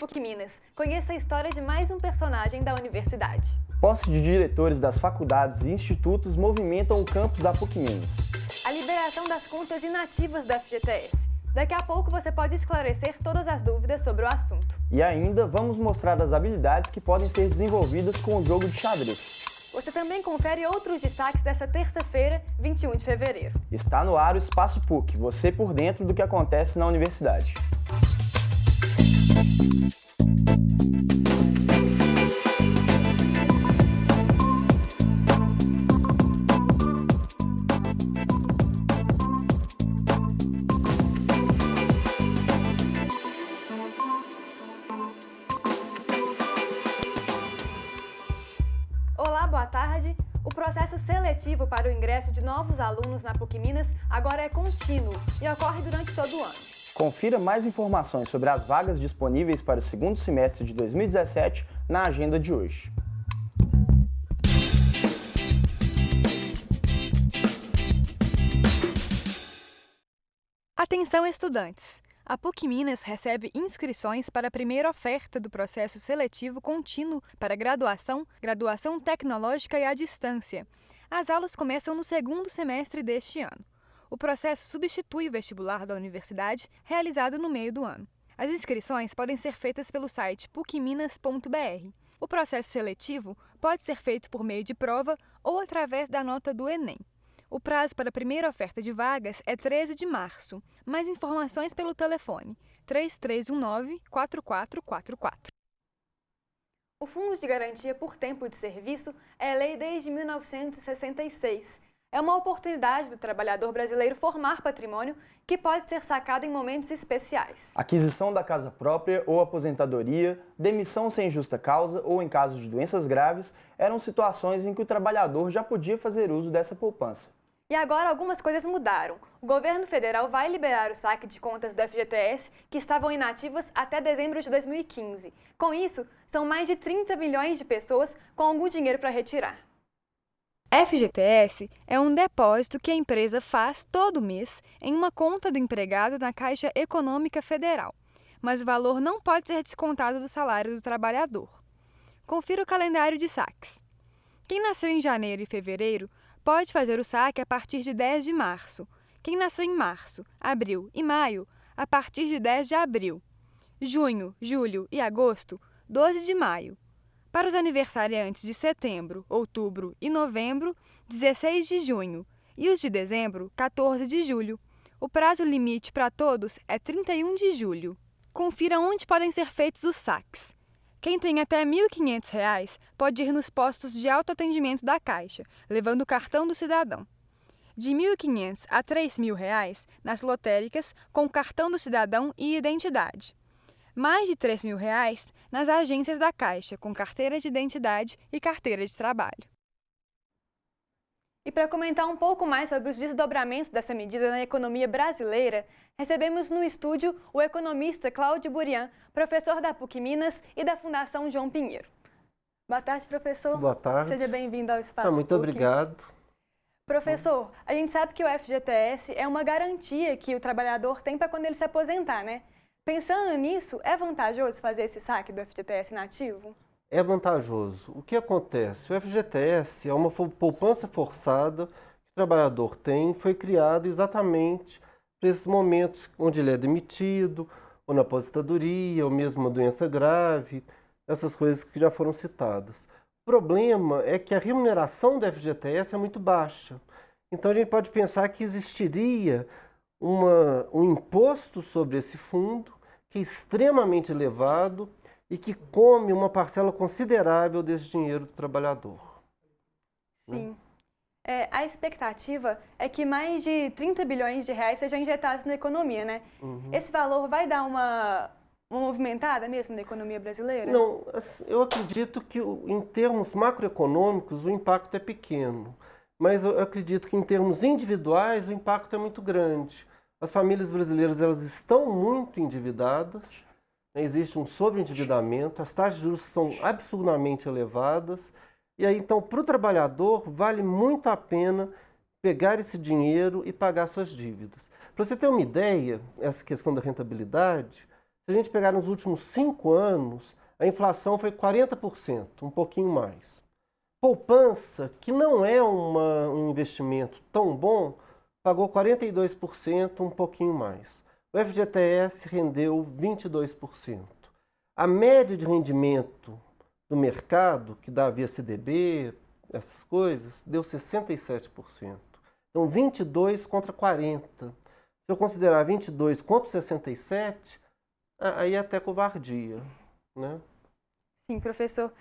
PUC Minas. Conheça a história de mais um personagem da universidade. Posse de diretores das faculdades e institutos movimentam o campus da PUC Minas. A liberação das contas inativas da FGTS. Daqui a pouco você pode esclarecer todas as dúvidas sobre o assunto. E ainda vamos mostrar as habilidades que podem ser desenvolvidas com o jogo de xadrez. Você também confere outros destaques dessa terça-feira, 21 de fevereiro. Está no ar o Espaço PUC, você por dentro do que acontece na universidade. Olá, boa tarde. O processo seletivo para o ingresso de novos alunos na PUC Minas agora é contínuo e ocorre durante todo o ano. Confira mais informações sobre as vagas disponíveis para o segundo semestre de 2017 na agenda de hoje. Atenção, estudantes! A PUC Minas recebe inscrições para a primeira oferta do processo seletivo contínuo para graduação, graduação tecnológica e à distância. As aulas começam no segundo semestre deste ano. O processo substitui o vestibular da universidade, realizado no meio do ano. As inscrições podem ser feitas pelo site pucminas.br. O processo seletivo pode ser feito por meio de prova ou através da nota do Enem. O prazo para a primeira oferta de vagas é 13 de março. Mais informações pelo telefone 3319-4444. O Fundo de Garantia por Tempo de Serviço é lei desde 1966. É uma oportunidade do trabalhador brasileiro formar patrimônio que pode ser sacado em momentos especiais. Aquisição da casa própria ou aposentadoria, demissão sem justa causa ou em caso de doenças graves eram situações em que o trabalhador já podia fazer uso dessa poupança. E agora algumas coisas mudaram. O governo federal vai liberar o saque de contas do FGTS que estavam inativas até dezembro de 2015. Com isso, são mais de 30 milhões de pessoas com algum dinheiro para retirar. FGTS é um depósito que a empresa faz todo mês em uma conta do empregado na Caixa Econômica Federal, mas o valor não pode ser descontado do salário do trabalhador. Confira o calendário de saques. Quem nasceu em janeiro e fevereiro pode fazer o saque a partir de 10 de março. Quem nasceu em março, abril e maio, a partir de 10 de abril. Junho, julho e agosto, 12 de maio. Para os aniversariantes de setembro, outubro e novembro, 16 de junho. E os de dezembro, 14 de julho. O prazo limite para todos é 31 de julho. Confira onde podem ser feitos os saques. Quem tem até R$ 1.500 pode ir nos postos de autoatendimento da Caixa, levando o cartão do cidadão. De R$ 1.500 a R$ 3.000 nas lotéricas com o cartão do cidadão e identidade. Mais de R$ 3.000 nas agências da Caixa com carteira de identidade e carteira de trabalho. E para comentar um pouco mais sobre os desdobramentos dessa medida na economia brasileira, recebemos no estúdio o economista Cláudio Burian, professor da PUC Minas e da Fundação João Pinheiro. Boa tarde, professor. Boa tarde. Seja bem-vindo ao Espaço PUC. Muito obrigado. Professor, a gente sabe que o FGTS é uma garantia que o trabalhador tem para quando ele se aposentar, né? Pensando nisso, é vantajoso fazer esse saque do FGTS inativo? É vantajoso. O que acontece? O FGTS é uma poupança forçada que o trabalhador tem, foi criado exatamente para esses momentos onde ele é demitido, ou na aposentadoria, ou mesmo uma doença grave, essas coisas que já foram citadas. O problema é que a remuneração do FGTS é muito baixa. Então a gente pode pensar que existiria um imposto sobre esse fundo que é extremamente elevado e que come uma parcela considerável desse dinheiro do trabalhador. Sim. A expectativa é que mais de 30 bilhões de reais sejam injetados na economia, né? Esse valor vai dar uma movimentada mesmo na economia brasileira? Não, eu acredito que em termos macroeconômicos o impacto é pequeno, mas eu acredito que em termos individuais o impacto é muito grande. As famílias brasileiras elas estão muito endividadas, existe um sobreendividamento, as taxas de juros são absurdamente elevadas, e aí então para o trabalhador vale muito a pena pegar esse dinheiro e pagar suas dívidas. Para você ter uma ideia, essa questão da rentabilidade, Se a gente pegar nos últimos 5 anos, a inflação foi 40%, um pouquinho mais. Poupança, que não é um investimento tão bom, pagou 42%, um pouquinho mais. O FGTS rendeu 22%. A média de rendimento do mercado, que dá via CDB, essas coisas, deu 67%. Então, 22 contra 40. Se eu considerar 22 contra 67, aí é até covardia, né? Sim, professor.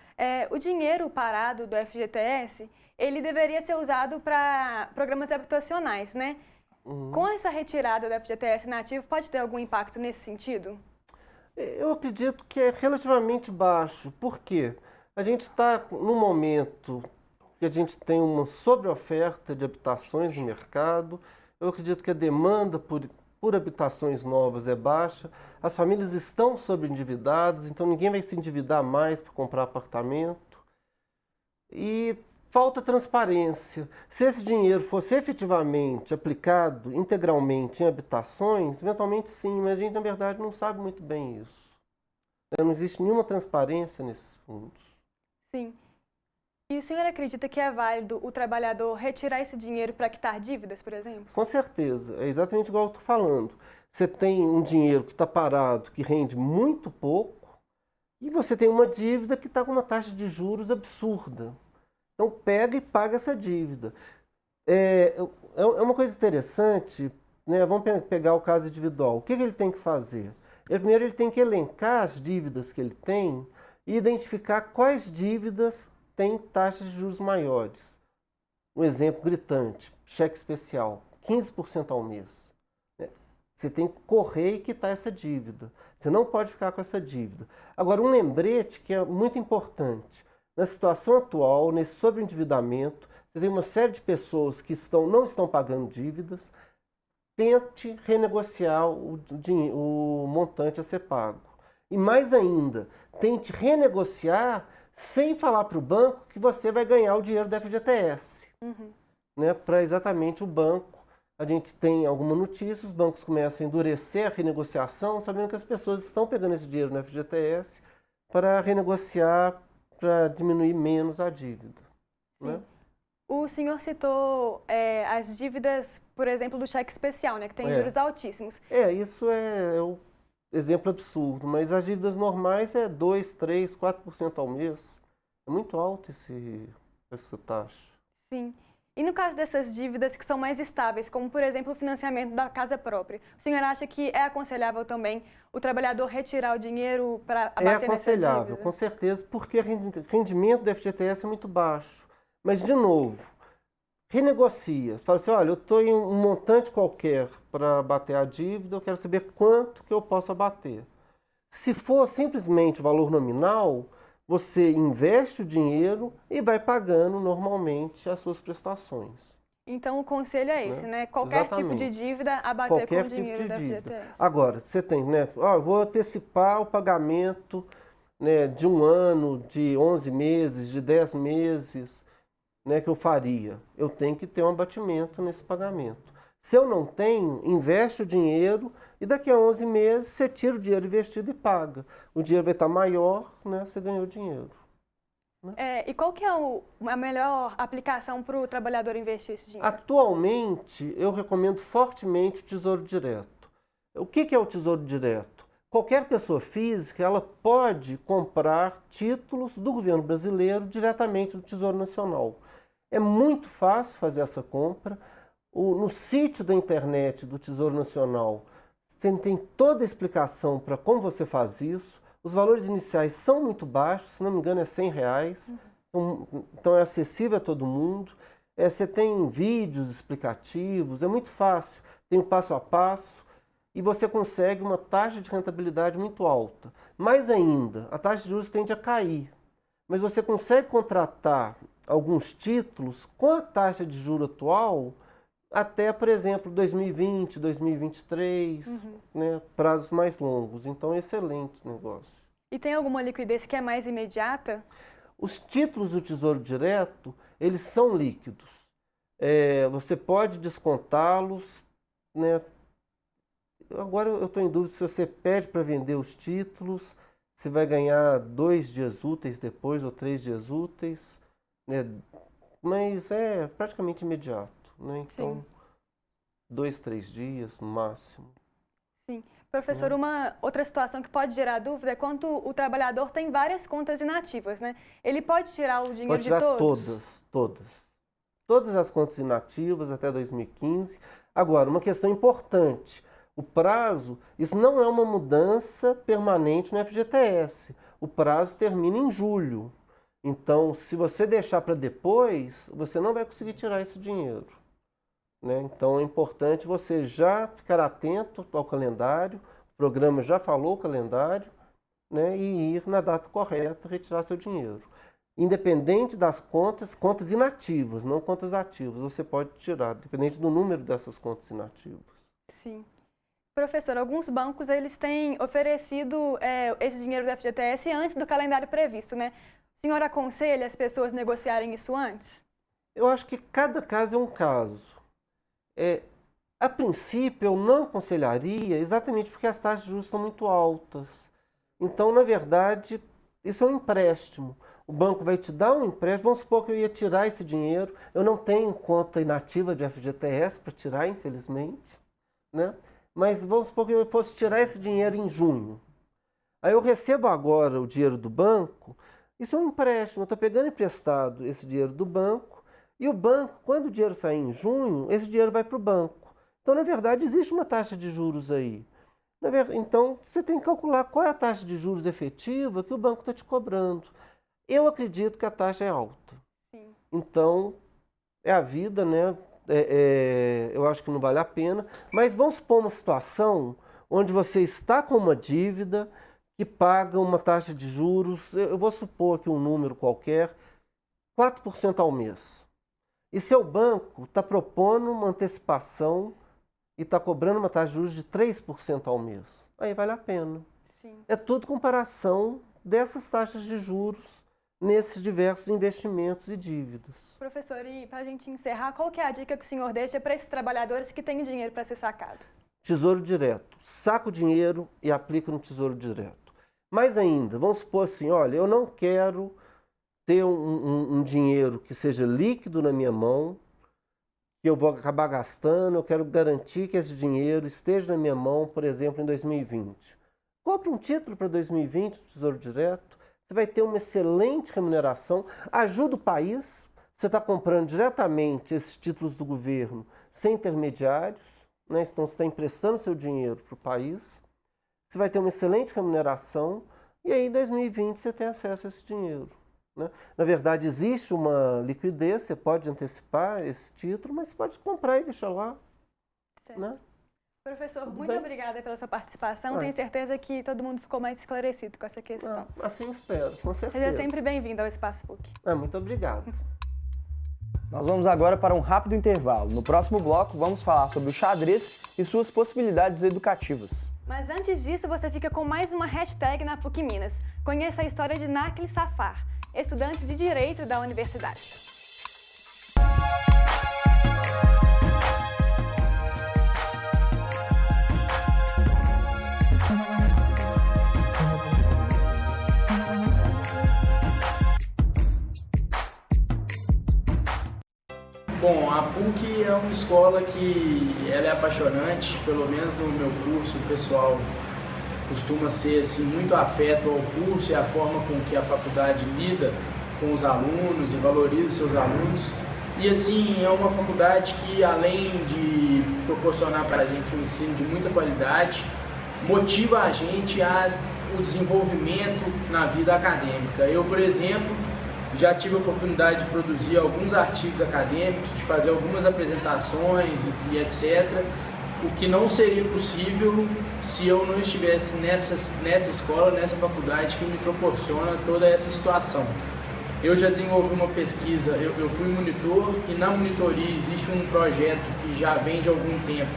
O dinheiro parado do FGTS, ele deveria ser usado para programas habitacionais, né? Com essa retirada do FGTS inativo, pode ter algum impacto nesse sentido? Eu acredito que é relativamente baixo. Por quê? A gente está num momento que a gente tem uma sobreoferta de habitações no mercado. Eu acredito que a demanda por habitações novas é baixa. As famílias estão sobreendividadas, então ninguém vai se endividar mais para comprar apartamento. E falta transparência. Se esse dinheiro fosse efetivamente aplicado integralmente em habitações, eventualmente sim, mas a gente, na verdade, não sabe muito bem isso. Não existe nenhuma transparência nesses fundos. Sim. E o senhor acredita que é válido o trabalhador retirar esse dinheiro para quitar dívidas, por exemplo? Com certeza, é exatamente igual eu estou falando. Você tem um dinheiro que está parado, que rende muito pouco, e você tem uma dívida que está com uma taxa de juros absurda. Então pega e paga essa dívida. É uma coisa interessante, né? Vamos pegar o caso individual. O que ele tem que fazer? Primeiro ele tem que elencar as dívidas que ele tem e identificar quais dívidas têm taxas de juros maiores. Um exemplo gritante, cheque especial, 15% ao mês. Você tem que correr e quitar essa dívida. Você não pode ficar com essa dívida. Agora, um lembrete que é muito importante. Na situação atual, nesse sobreendividamento, você tem uma série de pessoas que não estão pagando dívidas. Tente renegociar o montante a ser pago. E mais ainda, tente renegociar sem falar para o banco que você vai ganhar o dinheiro do FGTS. Né? Para exatamente o banco, a gente tem alguma notícia, os bancos começam a endurecer a renegociação, sabendo que as pessoas estão pegando esse dinheiro no FGTS para renegociar, para diminuir menos a dívida. Né? O senhor citou as dívidas, por exemplo, do cheque especial, né, que tem juros altíssimos. Isso é um exemplo absurdo, mas as dívidas normais é 2, 3, 4% ao mês. É muito alto essa taxa. Sim. E no caso dessas dívidas que são mais estáveis, como por exemplo o financiamento da casa própria, o senhor acha que é aconselhável também o trabalhador retirar o dinheiro para abater nessa dívida? É aconselhável, com certeza, porque o rendimento do FGTS é muito baixo. Mas, de novo, renegocia. Você fala assim, olha, eu estou em um montante qualquer para abater a dívida, eu quero saber quanto que eu posso abater. Se for simplesmente o valor nominal, você investe o dinheiro e vai pagando normalmente as suas prestações. Então o conselho é esse, né? Qualquer tipo de dívida, abater com o dinheiro da FGTS. Agora, você tem, né? Eu vou antecipar o pagamento, né, de 1 ano, de 11 meses, de 10 meses, né, que eu faria. Eu tenho que ter um abatimento nesse pagamento. Se eu não tenho, investe o dinheiro e daqui a 11 meses você tira o dinheiro investido e paga. O dinheiro vai estar maior, né, você ganhou dinheiro. Né? E qual que é a melhor aplicação para o trabalhador investir esse dinheiro? Atualmente, eu recomendo fortemente o Tesouro Direto. O que é o Tesouro Direto? Qualquer pessoa física ela pode comprar títulos do governo brasileiro diretamente do Tesouro Nacional. É muito fácil fazer essa compra. No sítio da internet do Tesouro Nacional, você tem toda a explicação para como você faz isso. Os valores iniciais são muito baixos, se não me engano é R$100, então é acessível a todo mundo. Você tem vídeos explicativos, é muito fácil, tem o passo a passo e você consegue uma taxa de rentabilidade muito alta. Mais ainda, a taxa de juros tende a cair, mas você consegue contratar alguns títulos com a taxa de juro atual até, por exemplo, 2020, 2023, né, prazos mais longos. Então, é excelente negócio. E tem alguma liquidez que é mais imediata? Os títulos do Tesouro Direto, eles são líquidos. Você pode descontá-los, né, agora eu estou em dúvida se você pede para vender os títulos, se vai ganhar 2 dias úteis depois ou 3 dias úteis, né? Mas é praticamente imediato, né? Então, Sim. 2, 3 dias no máximo. Sim. Professor, uma outra situação que pode gerar dúvida é quando o trabalhador tem várias contas inativas, né? Ele pode tirar o dinheiro Pode de tirar todos? todas. Todas as contas inativas até 2015. Agora, uma questão importante. O prazo, isso não é uma mudança permanente no FGTS. O prazo termina em julho. Então, se você deixar para depois, você não vai conseguir tirar esse dinheiro, né? Então, é importante você já ficar atento ao calendário, o programa já falou o calendário, né? E ir na data correta retirar seu dinheiro. Independente das contas inativas, não contas ativas, você pode tirar, dependente do número dessas contas inativas. Sim. Professor, alguns bancos eles têm oferecido esse dinheiro do FGTS antes do calendário previsto, né? O senhor aconselha as pessoas negociarem isso antes? Eu acho que cada caso é um caso. A princípio, eu não aconselharia exatamente porque as taxas de juros estão muito altas. Então, na verdade, isso é um empréstimo. O banco vai te dar um empréstimo, vamos supor que eu ia tirar esse dinheiro, eu não tenho conta inativa de FGTS para tirar, infelizmente, né? Mas vamos supor que eu fosse tirar esse dinheiro em junho. Aí eu recebo agora o dinheiro do banco, isso é um empréstimo, eu estou pegando emprestado esse dinheiro do banco, e o banco, quando o dinheiro sair em junho, esse dinheiro vai para o banco. Então, na verdade, existe uma taxa de juros aí. Então, você tem que calcular qual é a taxa de juros efetiva que o banco está te cobrando. Eu acredito que a taxa é alta. Sim. Então, é a vida, né? Eu acho que não vale a pena. Mas vamos supor uma situação onde você está com uma dívida que paga uma taxa de juros, eu vou supor aqui um número qualquer, 4% ao mês. E seu banco está propondo uma antecipação e está cobrando uma taxa de juros de 3% ao mês. Aí vale a pena. Sim. É tudo comparação dessas taxas de juros nesses diversos investimentos e dívidas. Professor, e para a gente encerrar, qual que é a dica que o senhor deixa para esses trabalhadores que têm dinheiro para ser sacado? Tesouro direto. Saca o dinheiro e aplica no tesouro direto. Mais ainda, vamos supor assim, olha, eu não quero ter um dinheiro que seja líquido na minha mão, que eu vou acabar gastando, eu quero garantir que esse dinheiro esteja na minha mão, por exemplo, em 2020. Compre um título para 2020, Tesouro Direto, você vai ter uma excelente remuneração, ajuda o país, você está comprando diretamente esses títulos do governo sem intermediários, né? Então você está emprestando seu dinheiro para o país, você vai ter uma excelente remuneração e aí em 2020 você tem acesso a esse dinheiro, né? Na verdade, existe uma liquidez, você pode antecipar esse título, mas você pode comprar e deixar lá. Certo. Né? Professor, Tudo muito bem? obrigada pela sua participação. Tenho certeza que todo mundo ficou mais esclarecido com essa questão. Assim espero, com certeza. Seja sempre bem-vindo ao Espaço PUC. Muito obrigado. Nós vamos agora para um rápido intervalo. No próximo bloco, vamos falar sobre o xadrez e suas possibilidades educativas. Mas antes disso, você fica com mais uma hashtag na PUC Minas. Conheça a história de Nakli Safar, estudante de Direito da universidade. Bom, a PUC é uma escola que ela é apaixonante, pelo menos no meu curso, o pessoal costuma ser assim, muito afeto ao curso e a forma com que a faculdade lida com os alunos e valoriza seus alunos. E assim, é uma faculdade que, além de proporcionar para a gente um ensino de muita qualidade, motiva a gente o desenvolvimento na vida acadêmica. Eu, por exemplo, já tive a oportunidade de produzir alguns artigos acadêmicos, de fazer algumas apresentações e etc., o que não seria possível se eu não estivesse nessa escola, nessa faculdade que me proporciona toda essa situação. Eu já desenvolvi uma pesquisa, eu fui monitor e na monitoria existe um projeto que já vem de algum tempo,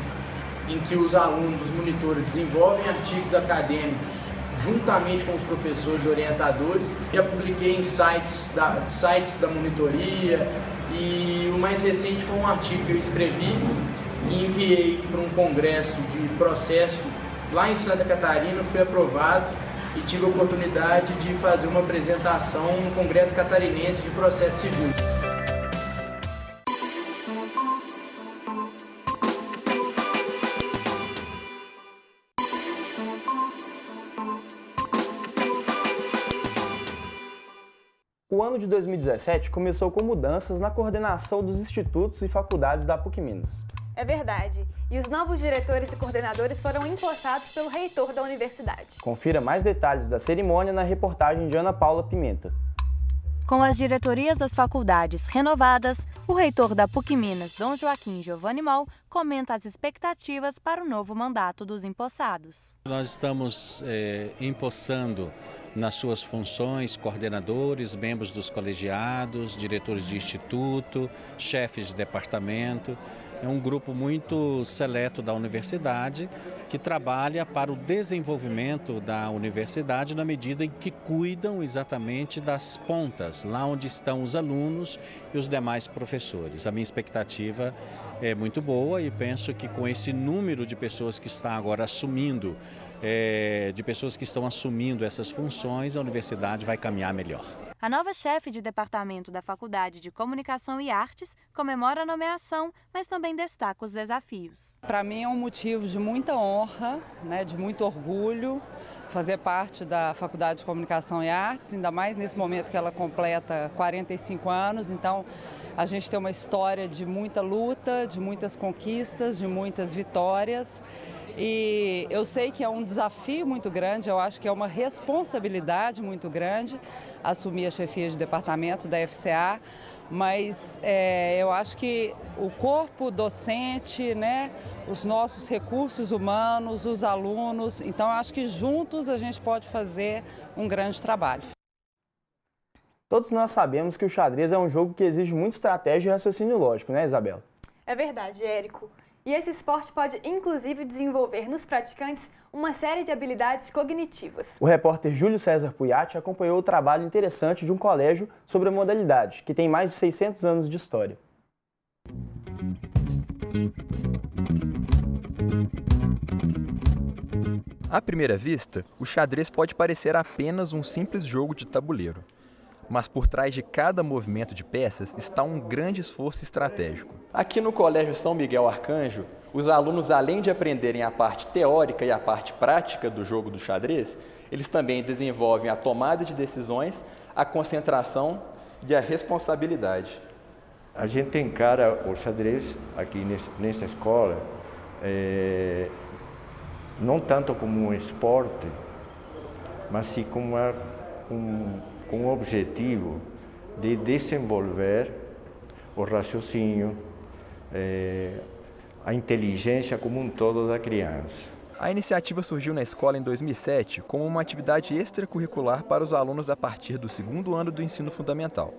em que os alunos, os monitores, desenvolvem artigos acadêmicos juntamente com os professores orientadores. Já publiquei em sites da monitoria e o mais recente foi um artigo que eu escrevi e enviei para um congresso de processo lá em Santa Catarina, fui aprovado e tive a oportunidade de fazer uma apresentação no Congresso Catarinense de Processo Civil. O ano de 2017 começou com mudanças na coordenação dos institutos e faculdades da PUC-Minas. É verdade. E os novos diretores e coordenadores foram empossados pelo reitor da universidade. Confira mais detalhes da cerimônia na reportagem de Ana Paula Pimenta. Com as diretorias das faculdades renovadas, o reitor da PUC-Minas, Dom Joaquim Giovanni Moll, comenta as expectativas para o novo mandato dos empossados. Nós estamos empossando nas suas funções coordenadores, membros dos colegiados, diretores de instituto, chefes de departamento. É um grupo muito seleto da universidade que trabalha para o desenvolvimento da universidade na medida em que cuidam exatamente das pontas, lá onde estão os alunos e os demais professores. A minha expectativa é muito boa e penso que com esse número de pessoas que está agora assumindo, essas funções, a universidade vai caminhar melhor. A nova chefe de departamento da Faculdade de Comunicação e Artes comemora a nomeação, mas também destaca os desafios. Para mim é um motivo de muita honra, de muito orgulho, fazer parte da Faculdade de Comunicação e Artes, ainda mais nesse momento que ela completa 45 anos. Então, a gente tem uma história de muita luta, de muitas conquistas, de muitas vitórias. E eu sei que é um desafio muito grande, eu acho que é uma responsabilidade muito grande assumir a chefia de departamento da FCA, mas eu acho que o corpo docente, os nossos recursos humanos, os alunos, então eu acho que juntos a gente pode fazer um grande trabalho. Todos nós sabemos que o xadrez é um jogo que exige muita estratégia e raciocínio lógico, né, Isabela? É verdade, Érico. E esse esporte pode, inclusive, desenvolver nos praticantes uma série de habilidades cognitivas. O repórter Júlio César Puyatti acompanhou o trabalho interessante de um colégio sobre a modalidade, que tem mais de 600 anos de história. À primeira vista, o xadrez pode parecer apenas um simples jogo de tabuleiro. Mas por trás de cada movimento de peças está um grande esforço estratégico. Aqui no Colégio São Miguel Arcanjo, os alunos, além de aprenderem a parte teórica e a parte prática do jogo do xadrez, eles também desenvolvem a tomada de decisões, a concentração e a responsabilidade. A gente encara o xadrez aqui nessa escola não tanto como um esporte, mas sim como com o objetivo de desenvolver o raciocínio, a inteligência como um todo da criança. A iniciativa surgiu na escola em 2007 como uma atividade extracurricular para os alunos a partir do 2º ano do ensino fundamental.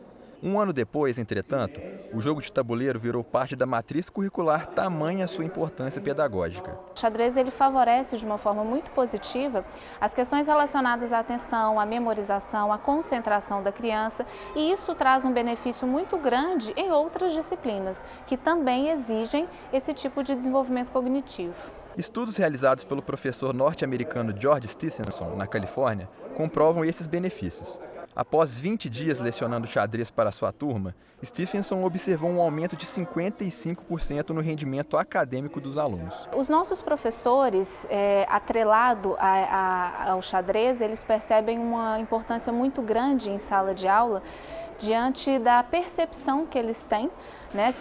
Um ano depois, entretanto, o jogo de tabuleiro virou parte da matriz curricular, tamanha sua importância pedagógica. O xadrez ele favorece de uma forma muito positiva as questões relacionadas à atenção, à memorização, à concentração da criança, e isso traz um benefício muito grande em outras disciplinas, que também exigem esse tipo de desenvolvimento cognitivo. Estudos realizados pelo professor norte-americano George Stephenson, na Califórnia, comprovam esses benefícios. Após 20 dias lecionando xadrez para sua turma, Stephenson observou um aumento de 55% no rendimento acadêmico dos alunos. Os nossos professores, atrelado ao xadrez, eles percebem uma importância muito grande em sala de aula, diante da percepção que eles têm,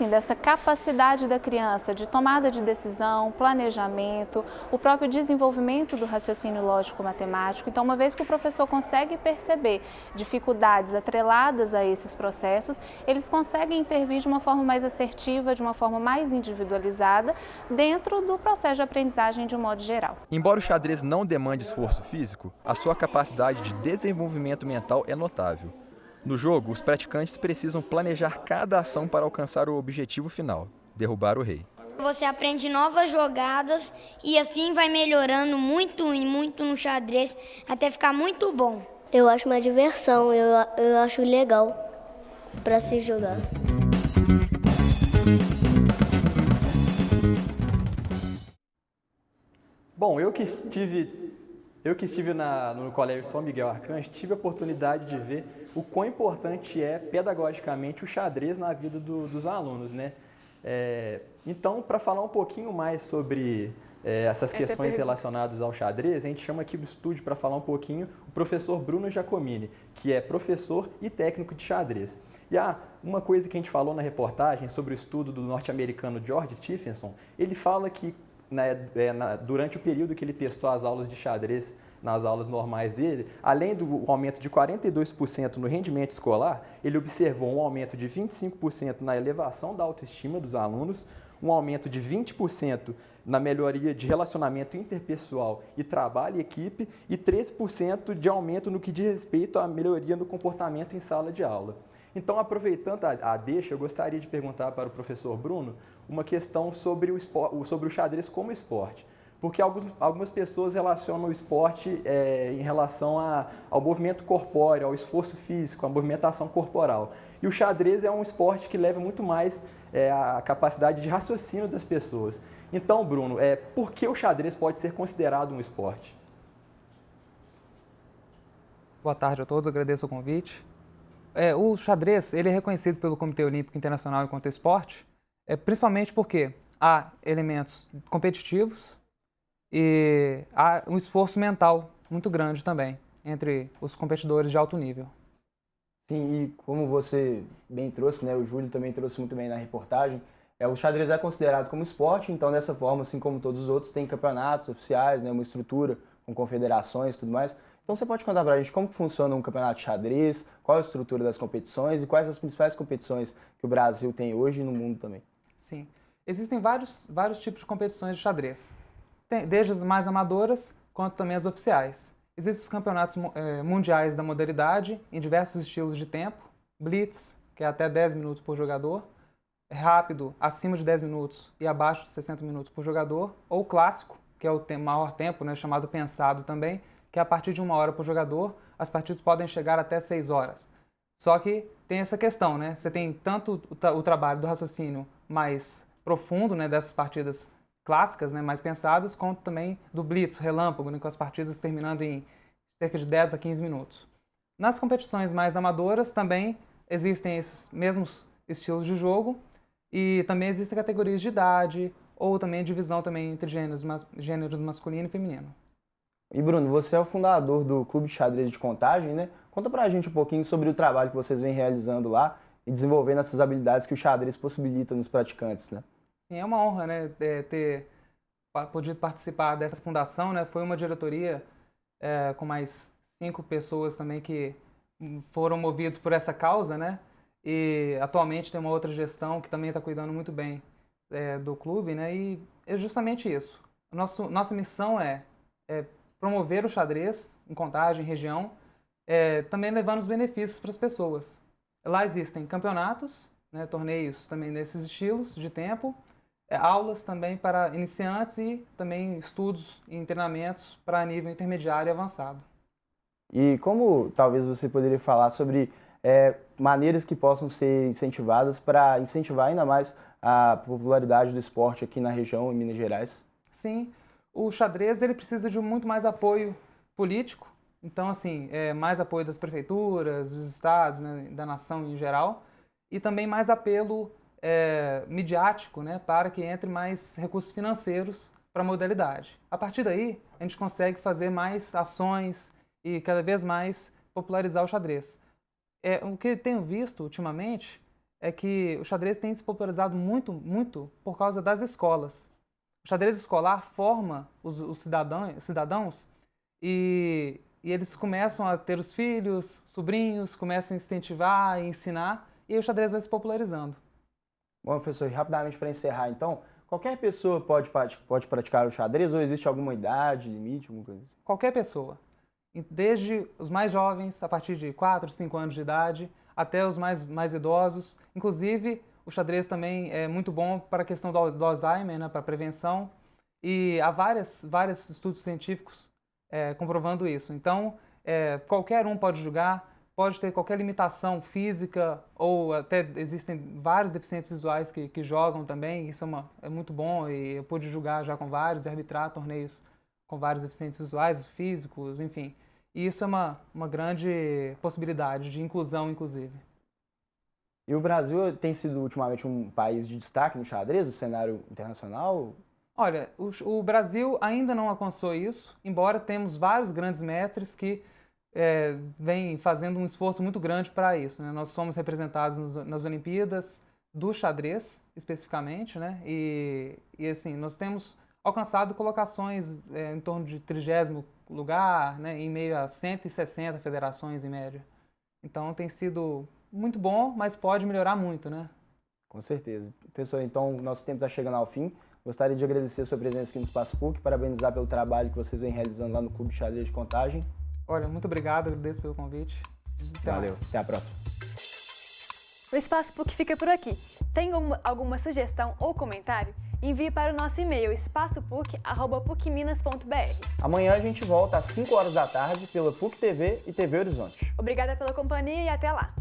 dessa capacidade da criança de tomada de decisão, planejamento, o próprio desenvolvimento do raciocínio lógico-matemático. Então, uma vez que o professor consegue perceber dificuldades atreladas a esses processos, eles conseguem intervir de uma forma mais assertiva, de uma forma mais individualizada, dentro do processo de aprendizagem de um modo geral. Embora o xadrez não demande esforço físico, a sua capacidade de desenvolvimento mental é notável. No jogo, os praticantes precisam planejar cada ação para alcançar o objetivo final, derrubar o rei. Você aprende novas jogadas e assim vai melhorando muito e muito no xadrez até ficar muito bom. Eu acho uma diversão, eu acho legal para se jogar. Bom, eu que estive no Colégio São Miguel Arcanjo, tive a oportunidade de ver o quão importante é pedagogicamente o xadrez na vida dos alunos, né? Então, para falar um pouquinho mais sobre essas questões relacionadas ao xadrez, a gente chama aqui do estúdio para falar um pouquinho o professor Bruno Giacomini, que é professor e técnico de xadrez. E uma coisa que a gente falou na reportagem sobre o estudo do norte-americano George Stephenson, ele fala que durante o período que ele testou as aulas de xadrez nas aulas normais dele, além do aumento de 42% no rendimento escolar, ele observou um aumento de 25% na elevação da autoestima dos alunos, um aumento de 20% na melhoria de relacionamento interpessoal e trabalho em equipe e 13% de aumento no que diz respeito à melhoria no comportamento em sala de aula. Então, aproveitando a deixa, eu gostaria de perguntar para o professor Bruno uma questão sobre o xadrez como esporte. Porque algumas pessoas relacionam o esporte em relação ao movimento corpóreo, ao esforço físico, à movimentação corporal. E o xadrez é um esporte que leva muito mais a capacidade de raciocínio das pessoas. Então, Bruno, por que o xadrez pode ser considerado um esporte? Boa tarde a todos, agradeço o convite. O xadrez ele é reconhecido pelo Comitê Olímpico Internacional enquanto esporte, principalmente porque há elementos competitivos e há um esforço mental muito grande também entre os competidores de alto nível. Sim, e como você bem trouxe, né, o Júlio também trouxe muito bem na reportagem, o xadrez é considerado como esporte, então dessa forma, assim como todos os outros, tem campeonatos oficiais, né, uma estrutura com confederações e tudo mais. Então você pode contar pra gente como que funciona um campeonato de xadrez, qual a estrutura das competições e quais as principais competições que o Brasil tem hoje e no mundo também? Sim, existem vários tipos de competições de xadrez, desde as mais amadoras quanto também as oficiais. Existem os campeonatos mundiais da modalidade em diversos estilos de tempo, blitz, que é até 10 minutos por jogador, rápido, acima de 10 minutos e abaixo de 60 minutos por jogador, ou clássico, que é o maior tempo, né, chamado pensado também, que é a partir de 1 hora por jogador, as partidas podem chegar até 6 horas. Só que tem essa questão, né? Você tem tanto o trabalho do raciocínio mais profundo, né, dessas partidas clássicas, né, mais pensadas, quanto também do blitz, relâmpago, né, com as partidas terminando em cerca de 10 a 15 minutos. Nas competições mais amadoras também existem esses mesmos estilos de jogo e também existem categorias de idade ou também divisão também entre gêneros masculino e feminino. E Bruno, você é o fundador do Clube de Xadrez de Contagem, né? Conta pra gente um pouquinho sobre o trabalho que vocês vêm realizando lá e desenvolvendo essas habilidades que o xadrez possibilita nos praticantes, né? Sim, é uma honra, né, ter podido participar dessa fundação, né? Foi uma diretoria com mais 5 pessoas também que foram movidos por essa causa, né? E atualmente tem uma outra gestão que também está cuidando muito bem do clube, né? E é justamente isso. Nossa missão é promover o xadrez em Contagem, região, também levando os benefícios para as pessoas. Lá existem campeonatos, né, torneios também nesses estilos de tempo, aulas também para iniciantes e também estudos e treinamentos para nível intermediário e avançado. E como talvez você poderia falar sobre maneiras que possam ser incentivadas para incentivar ainda mais a popularidade do esporte aqui na região, em Minas Gerais? Sim, o xadrez ele precisa de muito mais apoio político, então assim, mais apoio das prefeituras, dos estados, né, da nação em geral, e também mais apelo midiático, né, para que entre mais recursos financeiros para a modalidade. A partir daí, a gente consegue fazer mais ações e cada vez mais popularizar o xadrez. O que tenho visto ultimamente é que o xadrez tem se popularizado muito por causa das escolas. O xadrez escolar forma os cidadãos e eles começam a ter os filhos, sobrinhos, começam a incentivar e ensinar, e aí o xadrez vai se popularizando. Bom, professor, rapidamente para encerrar, então, qualquer pessoa pode praticar o xadrez ou existe alguma idade, limite, alguma coisa assim? Qualquer pessoa. Desde os mais jovens, a partir de 4, 5 anos de idade, até os mais idosos. Inclusive, o xadrez também é muito bom para a questão do Alzheimer, né, para a prevenção. E há vários estudos científicos comprovando isso. Então, qualquer um pode jogar, pode ter qualquer limitação física, ou até existem vários deficientes visuais que jogam também. Isso é muito bom e eu pude jogar já com vários e arbitrar torneios com vários deficientes visuais, físicos, enfim. E isso é uma grande possibilidade de inclusão, inclusive. E o Brasil tem sido ultimamente um país de destaque no xadrez, no cenário internacional? Olha, o Brasil ainda não alcançou isso, embora temos vários grandes mestres que vêm fazendo um esforço muito grande para isso, né? Nós somos representados nas Olimpíadas do xadrez, especificamente, né? E assim, nós temos alcançado colocações em torno de 30º lugar, né? Em meio a 160 federações em média. Então tem sido muito bom, mas pode melhorar muito, né? Com certeza. Pessoal, então nosso tempo está chegando ao fim. Gostaria de agradecer a sua presença aqui no Espaço PUC, parabenizar pelo trabalho que vocês vêm realizando lá no Clube de Xadrez de Contagem. Olha, muito obrigado, agradeço pelo convite. Valeu, até a próxima. O Espaço PUC fica por aqui. Tem alguma sugestão ou comentário? Envie para o nosso e-mail espaçopuc@pucminas.br. Amanhã a gente volta às 5 horas da tarde pela PUC TV e TV Horizonte. Obrigada pela companhia e até lá!